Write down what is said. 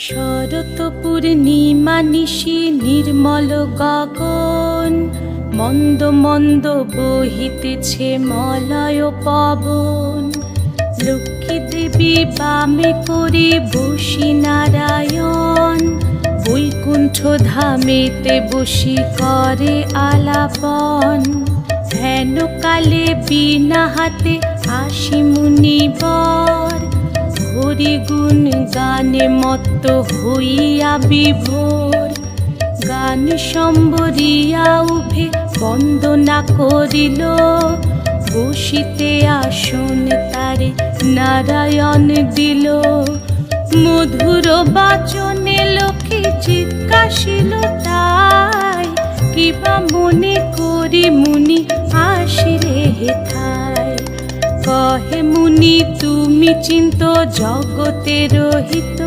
শরৎ পূর্ণিমা নিশি নির্মল গগন, মন্দ মন্দ বহিতেছে মলয় পবন। লক্ষ্মী দেবী বামে করে বসি নারায়ণ, বৈকুণ্ঠ ধামেতে বসি করে আলাপন। হেন কালে বিনা হাতে আসি মুনিবর, হরি গুণ গানে মত্ত হইয়া বিভোর। গান সম্বরিয়া উভে বন্দনা করিল, বসিতে আসন তারে নারায়ণ দিল। মধুর বাচনে লোকে জিজ্ঞাসিল তাই, কিবা মনে করি মুনি আসিলে হেথায়। কহে মুনি তুমি চিন্ত জগতের হিত,